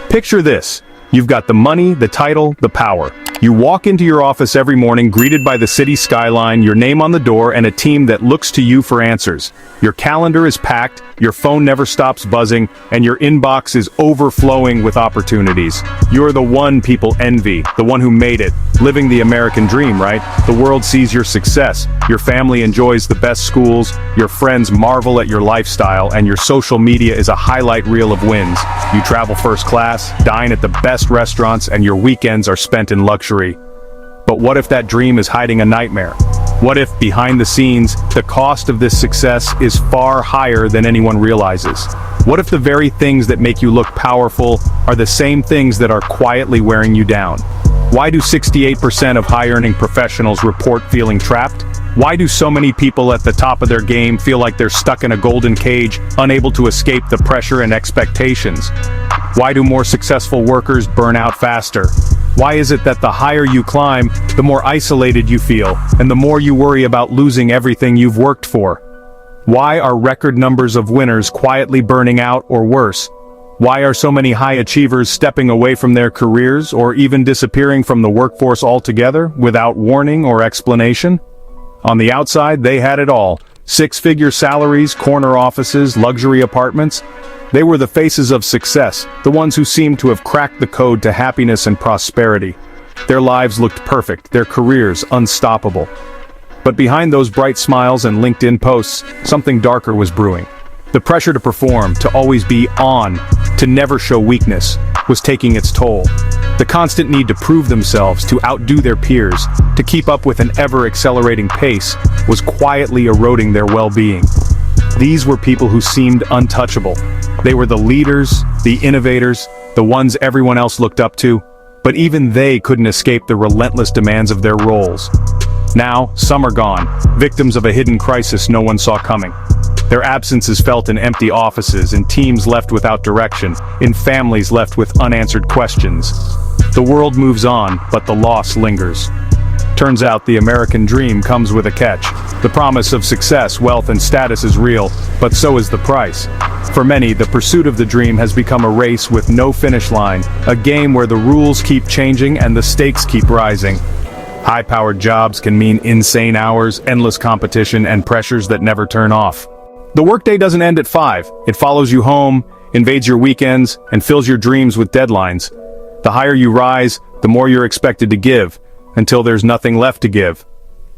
Picture this. You've got the money, the title, the power. You walk into your office every morning greeted by the city skyline, your name on the door, and a team that looks to you for answers. Your calendar is packed, your phone never stops buzzing, and your inbox is overflowing with opportunities. You're the one people envy, the one who made it, living the American dream, right? The world sees your success, your family enjoys the best schools, your friends marvel at your lifestyle, and your social media is a highlight reel of wins. You travel first class, dine at the best restaurants, and your weekends are spent in luxury. But what if that dream is hiding a nightmare? What if, behind the scenes, the cost of this success is far higher than anyone realizes? What if the very things that make you look powerful are the same things that are quietly wearing you down? Why do 68% of high-earning professionals report feeling trapped? Why do so many people at the top of their game feel like they're stuck in a golden cage, unable to escape the pressure and expectations? Why do more successful workers burn out faster? Why is it that the higher you climb, the more isolated you feel, and the more you worry about losing everything you've worked for? Why are record numbers of winners quietly burning out, or worse? Why are so many high achievers stepping away from their careers or even disappearing from the workforce altogether without warning or explanation? On the outside, they had it all. Six-figure salaries, corner offices, luxury apartments. They were the faces of success, the ones who seemed to have cracked the code to happiness and prosperity. Their lives looked perfect, their careers unstoppable. But behind those bright smiles and LinkedIn posts, something darker was brewing. The pressure to perform, to always be on, to never show weakness, was taking its toll. The constant need to prove themselves, to outdo their peers, to keep up with an ever-accelerating pace, was quietly eroding their well-being. These were people who seemed untouchable. They were the leaders, the innovators, the ones everyone else looked up to, but even they couldn't escape the relentless demands of their roles. Now, some are gone, victims of a hidden crisis no one saw coming. Their absence is felt in empty offices, in teams left without direction, in families left with unanswered questions. The world moves on, but the loss lingers. Turns out the American dream comes with a catch. The promise of success, wealth, and status is real, but so is the price. For many, the pursuit of the dream has become a race with no finish line, a game where the rules keep changing and the stakes keep rising. High-powered jobs can mean insane hours, endless competition, and pressures that never turn off. The workday doesn't end at 5. It follows you home, invades your weekends, and fills your dreams with deadlines. The higher you rise, the more you're expected to give, until there's nothing left to give.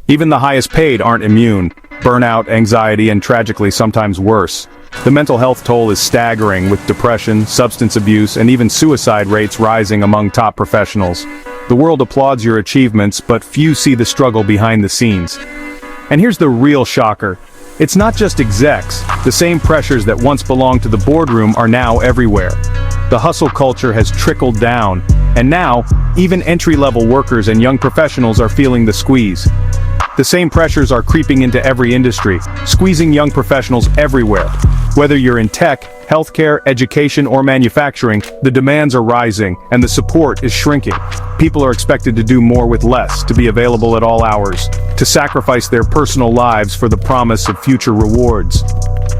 Even the highest paid aren't immune. Burnout, anxiety, and tragically sometimes worse. The mental health toll is staggering, with depression, substance abuse, and even suicide rates rising among top professionals. The world applauds your achievements, but few see the struggle behind the scenes. And here's the real shocker. It's not just execs. The same pressures that once belonged to the boardroom are now everywhere. The hustle culture has trickled down, and now, even entry-level workers and young professionals are feeling the squeeze. The same pressures are creeping into every industry, squeezing young professionals everywhere. Whether you're in tech, healthcare, education, or manufacturing, the demands are rising, and the support is shrinking. People are expected to do more with less, to be available at all hours, to sacrifice their personal lives for the promise of future rewards.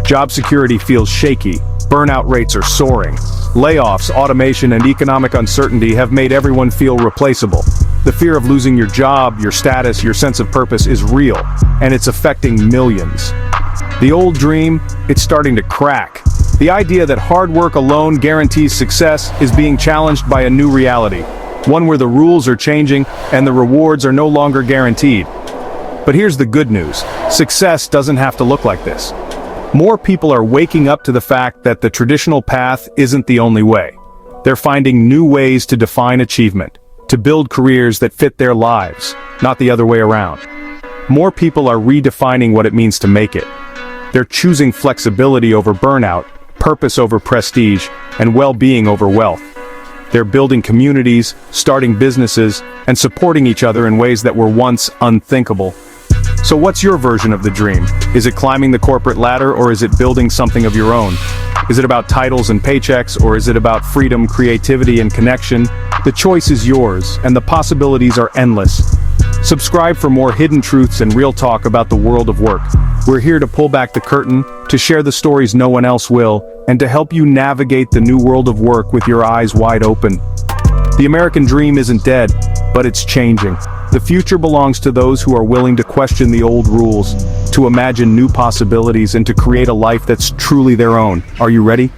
Job security feels shaky. Burnout rates are soaring. Layoffs, automation, and economic uncertainty have made everyone feel replaceable. The fear of losing your job, your status, your sense of purpose is real, and it's affecting millions. The old dream, it's starting to crack. The idea that hard work alone guarantees success is being challenged by a new reality, one where the rules are changing and the rewards are no longer guaranteed. But here's the good news. Success doesn't have to look like this. More people are waking up to the fact that the traditional path isn't the only way. They're finding new ways to define achievement, to build careers that fit their lives, not the other way around. More people are redefining what it means to make it. They're choosing flexibility over burnout, purpose over prestige, and well-being over wealth. They're building communities, starting businesses, and supporting each other in ways that were once unthinkable. So what's your version of the dream? Is it climbing the corporate ladder, or is it building something of your own? Is it about titles and paychecks, or is it about freedom, creativity, and connection? The choice is yours, and the possibilities are endless. Subscribe for more hidden truths and real talk about the world of work. We're here to pull back the curtain, to share the stories no one else will, and to help you navigate the new world of work with your eyes wide open. The American dream isn't dead, but it's changing. The future belongs to those who are willing to question the old rules, to imagine new possibilities, and to create a life that's truly their own. Are you ready?